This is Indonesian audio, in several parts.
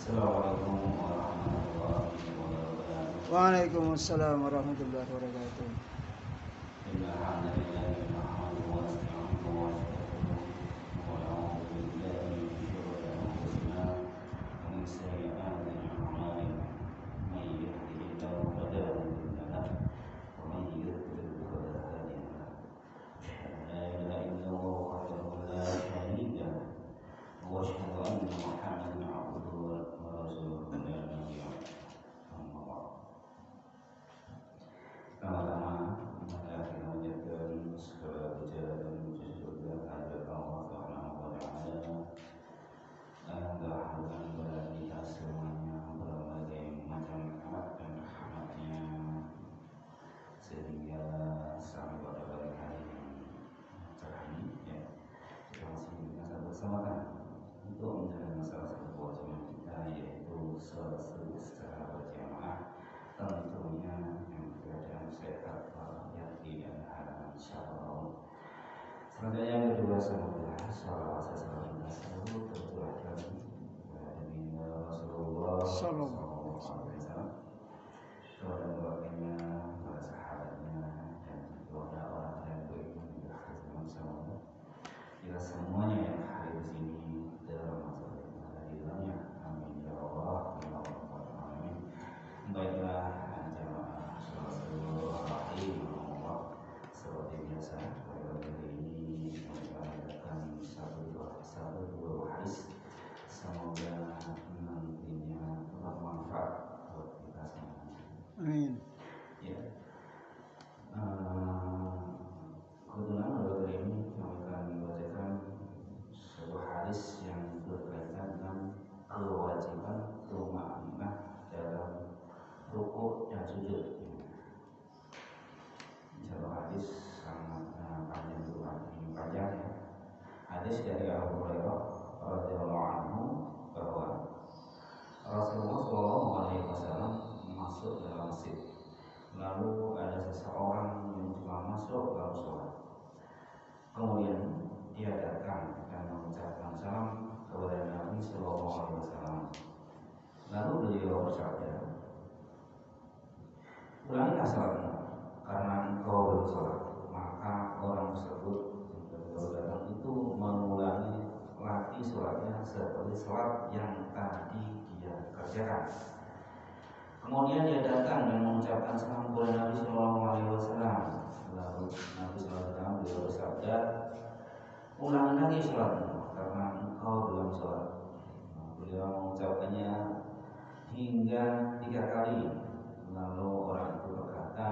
Assalamualaikum warahmatullahi wabarakatuh. Waalaikumsalam warahmatullahi wabarakatuh. Innal hamdalillah nahmaduhu wa nasta'inuhu wa nastaghfiruh wa na'udzu billahi min shururi anfusina wa min sayyi'ati a'malina. May yahdihillahu fala mudilla lahu wa may yudlil fala hadiya lahu. Asyhadu an la ilaha illallah wahdahu la syarika lahu wa asyhadu anna Muhammadan 'abduhu wa rasuluhu la nabiyya ba'dahu. Pertama-tama maka kita menjadikan segala puja dan puji syukur kehadirat Allah Subhanahu wa taala dan doakan kepada kita semuanya berbagai macam nikmat dan rahmatnya sehingga sampai pada pagi hari yang cerah ini ya kita masih bisa bersama untuk menjalankan salah satu kewajiban kita yaitu sholat subuh secara berjamaah tentunya yang keadaan sehat walafiat dan halal insyaallah. Selanjutnya yang kedua semoga salawat serta salam tercurahkan kepada Rasulullah sallallahu alaihi wasallam, kepada keluarganya, para sahabatnya dan kepada orang yang beriman di akhir zaman semoga kita semuanya yang hadir di sini termasuk di dalamnya. Amin ya Allah ya rabbal alamin. Baiklah jamaah Bismillahirrahmanirrahim. Seperti biasa pada kali ini kita adakan satu dua hadis. Semoga nantinya bermanfaat buat kita semuanya. Amin. Ya. Kebetulan pada kali ini kami akan membacakan sebuah hadis yang berkaitan dengan kewajiban tumaninah dalam rukuk dan sujud. Insyaallah hadis sangat panjang ya. Hadis dari Abu Hurairah radhiyallahu anhu bahwa Rasulullah Shallallahu alaihi wasallam masuk dalam masjid. Lalu ada seseorang yang cuma masuk lalu sholat. Kemudian dia datang dan mengucapkan salam kepada Nabi Shallallahu alaihi wasallam. Lalu beliau bersabda, ulangilah salatmu karena engkau belum sholat. Maka orang tersebut yang datang itu mengulangi lagi sholatnya seperti sholat yang tadi dia kerjakan. Kemudian dia datang dan mengucapkan salam kepada Nabi Shallallahu alaihi wasallam. Lalu Nabi Shallallahu alaihi wasallam beliau bersabda, ulangi lagi sholatmu karena engkau belum sholat. Beliau mengucapkannya hingga 3 kali. Lalu orang itu berkata,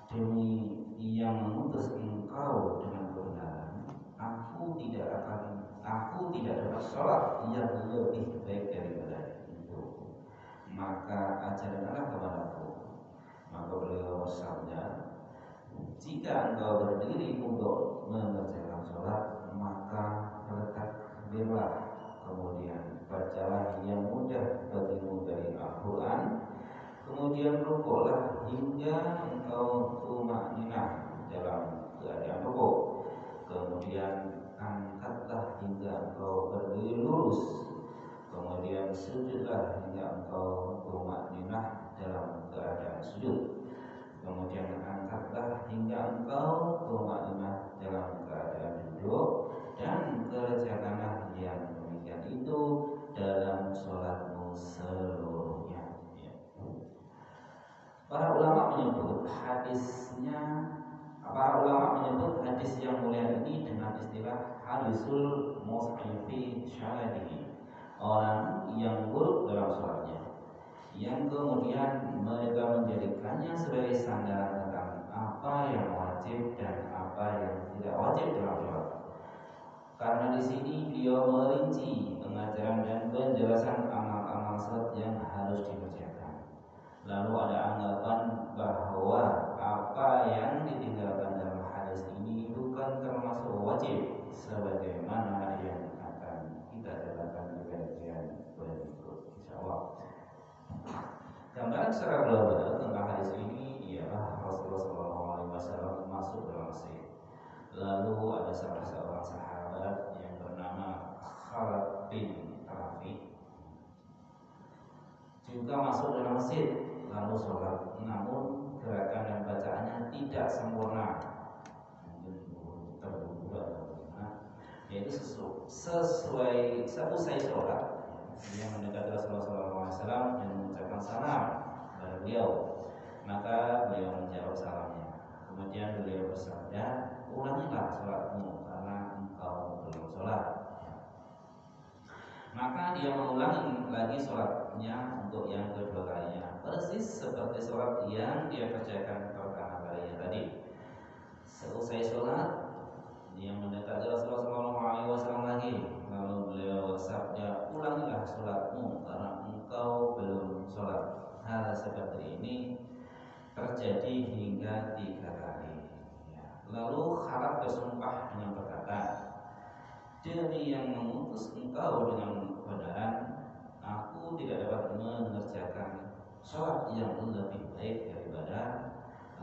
demi yang mengutus engkau dengan kebenaran, aku tidak dapat sholat yang lebih baik daripada itu. Maka ajarkanlah kepadaku. Maka beliau bersabda, jika engkau berdiri untuk mengerjakan sholat, maka bertakbirlah, kemudian bacalah yang mudah bagimu dari Al-Quran, kemudian rukuklah hingga engkau tumakninah dalam keadaan rukuk, kemudian angkatlah hingga engkau berdiri lurus, kemudian sujudlah hingga engkau tumakninah dalam keadaan sujud, kemudian angkatlah hingga engkau tumakninah dalam keadaan duduk, dan kerjakanlah yang demikian itu dalam sholatmu seluruhnya. Para ulama menyebut hadis yang mulia ini dengan istilah hadisul mus'ifi syahadihi, orang yang buruk dalam sholatnya, yang kemudian mereka menjadikannya sebagai sandaran tentang apa yang wajib dan apa yang tidak wajib dalam sholat. Karena di sini beliau merinci pengajaran dan penjelasan amal-amal sholat yang harus dikerjakan. Lalu ada anggapan bahwa apa yang ditinggalkan dalam hadis ini bukan termasuk wajib, sebagaimana yang akan kita dapatkan di bagian berikut, insyaallah. Gambaran secara global tentang hadis ini ialah Rasulullah SAW masuk dalam masjid. Lalu ada salah seorang sahabat yang bernama Khalid bin Rafi. juga masuk dalam masjid lalu sholat, namun gerakan dan bacaannya tidak sempurna, mungkin terburu-buru, yaitu sesuai seusai sholat dia mendekati Rasulullah SAW dan mengucapkan salam kepada beliau, maka beliau menjawab salamnya. Kemudian beliau bersabda, ulangilah sholatmu karena engkau belum sholat. Maka dia mengulangi lagi sholatnya untuk yang kedua kalinya, persis seperti sholat yang dia kerjakan pertama kalinya tadi. Seusai sholat, dia mendekati Rasulullah SAW lagi, lalu beliau bersabda, ulangilah sholatmu karena engkau belum sholat. Hal seperti ini terjadi hingga 3 kali. Lalu Khalaf bersumpah dengan berkata, demi yang mengutus engkau dengan kebenaran, aku tidak dapat mengerjakan sholat yang lebih baik daripada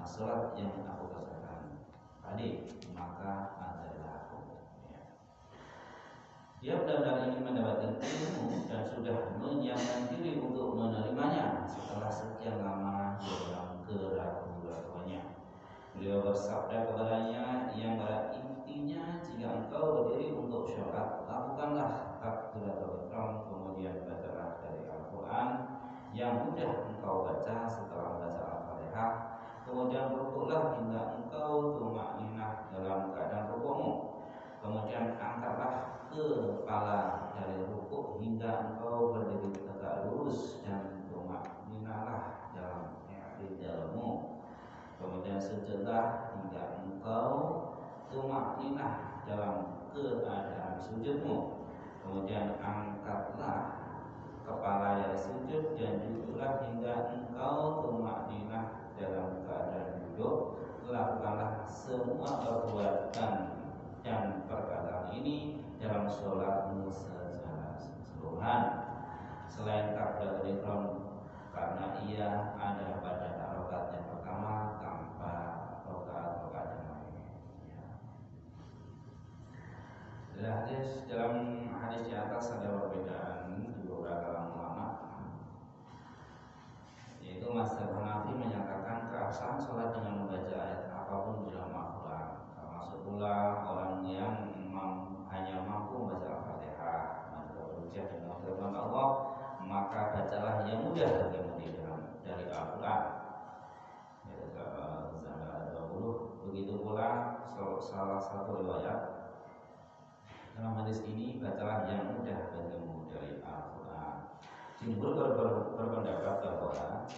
sholat yang aku kerjakan tadi, maka adalah aku. Dia benar-benar ingin mendapatkan ilmu dan sudah menyiapkan diri untuk menerimanya setelah sekian lama dalam keraguan-raguannya. Beliau bersabda kepadanya yang intinya, jika engkau berdiri untuk sholat, lakukanlah takbiratul ihram, kemudian bacalah dari Al-Quran yang mudah engkau baca setelah membaca Al-Fatihah, kemudian rukuklah hingga engkau tumakninah dalam keadaan rukukmu, kemudian angkatlah kepala dari rukuk hingga engkau berdiri tegak lurus dan tumakninahlah dalam i'tidalmu. Kemudian sujudlah hingga engkau tumakninah dalam keadaan sujudmu. Kemudian angkatlah kepala dari sujud dan duduklah hingga engkau tumakninah dalam keadaan duduk. Lakukanlah semua perbuatan dan perkataan ini dalam sholatmu secara keseluruhan selain takbiratul ihram, karena ia ada pada rakaat yang pertama tanpa rakaat yang lain. Dalam hadis di atas ada perbedaan di beberapa ulama, yaitu mazhab Hanafi menyatakan keabsahan sholat dengan membaca ayat apapun dalam Al-Quran, termasuk pula orang yang hanya mampu membaca Al-Fatihah, maka berhujjah dengan firman Allah, maka bacalah yang mudah bagimu dari Al-Quran. Zahra 20. Begitu pula salah satu riwayat dalam hadis ini, bacalah yang mudah bagimu dari Al-Quran. Jumhur berpendapat bahwa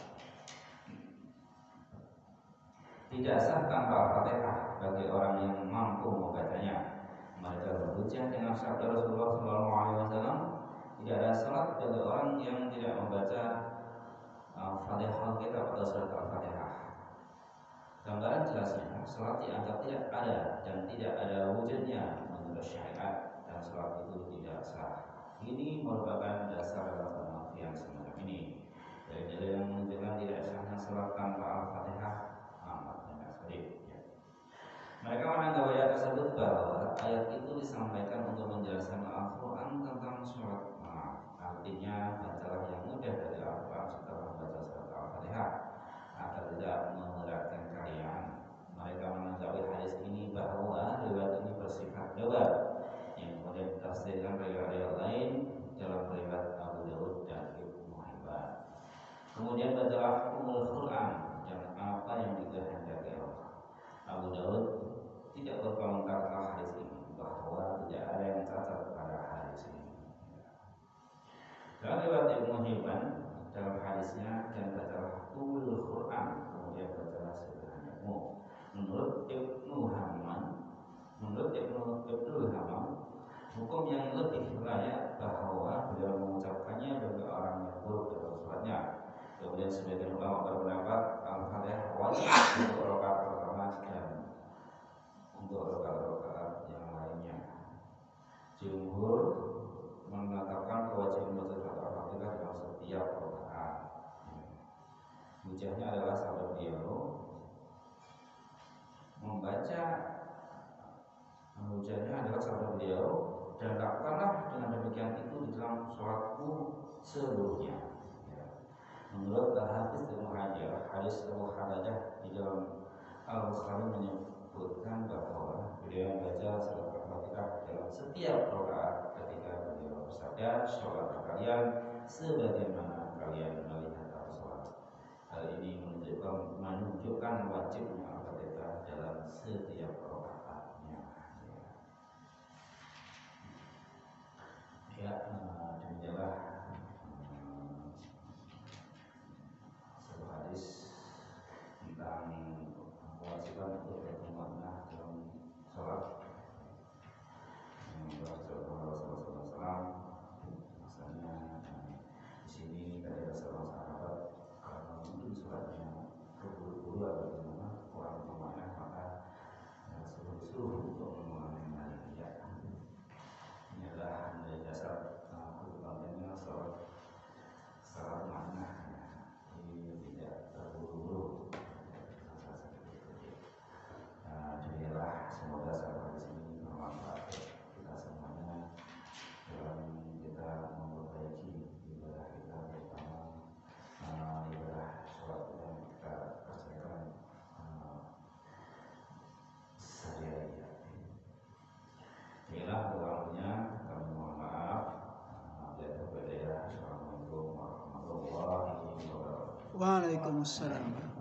tidak sah tanpa Al-Fatihah bagi orang yang mampu membacanya. Mereka berhujjah dengan sabda Rasulullah SAW, tidak ada salat bagi orang yang tidak membaca Al-Fatihah kita pada surat Al-Fatihah. Gambaran jelasnya, salat dianggap tidak ada dan tidak ada wujudnya menurut syariat, dan salat itu tidak sah. Ini merupakan dasar dalam pengertian semacam ini. Dari dalil yang menunjukkan tidak sahnya salat tanpa Al-Fatihah amat banyak sekali. Mereka menanggap ayat tersebut bahwa ayat itu disampaikan untuk menjelaskan Al-Quran tentang sholat. Artinya bacalah yang mudah dari Al-Quran setelah membaca surat Al-Fatihah agar tidak memberatkan kalian. Mereka menanggapi hadis ini bahwa riwayat ini bersifat doa yang kemudian ditafsirkan riwayat lain dalam riwayat Abu Dawud dan Ibnu Hibban. Kemudian bacalah Ummul Quran dan apa yang dikehendaki Allah. Abu Dawud tidak berkomentar tentang hadis ini, bahwa tidak ada yang cacat pada hadis ini. Dalam riwayat Ibnu Hibban dalam hadisnya, dan bacalah Ummul Quran, kemudian bacalah sederhanamu. Menurut Ibnu Hamam, hukum yang lebih layak bahwa beliau mengucapkannya bagi orang yang buruk dalam sholatnya. Kemudian sebagian ulama berpendapat Al-Fatihah wajib untuk rakaat pertama dan untuk rakaat yang lainnya. Jumhur mengatakan kewajiban membaca Al-Fatihah dalam setiap rakaat. Hujahnya adalah sabda beliau dan lakukanlah dengan demikian itu di dalam sholatmu seluruhnya. Menurut Al-Hafiz Ibnu Hajar, hadis Abu Hurairah di dalam Al-Bukhari menyebutkan bahwa beliau membaca surat Al-Fatihah dalam setiap rakaat ketika beliau bersabda, "Sholatlah kalian sebagaimana kalian melihat aku sholat." Hal ini menunjukkan wajibnya Al-Fatihah dalam setiap rakaatnya. Ya, demikianlah satu hadis tentang kewajiban untuk bermakna dalam sholat. Rasulullah SAW, misalnya di sini ada seorang sahabat kalau mungkin sholatnya terburu-buru atau bagaimana kurang bermakna, maka suruh untuk mengulangi ya. Ini adalah dari dasar kepentingan sholat secara makna. Tidak terburu-buru. Demikianlah, semoga sahabat di sini bermanfaat kita semuanya dalam kita memperbaiki ibadah kita, terutama ibadah sholat yang kita kerjakan sehari-hari. Demikianlah doanya, kami mohon maaf. Assalamualaikum warahmatullahi wabarakatuh. Waalaikumsalam.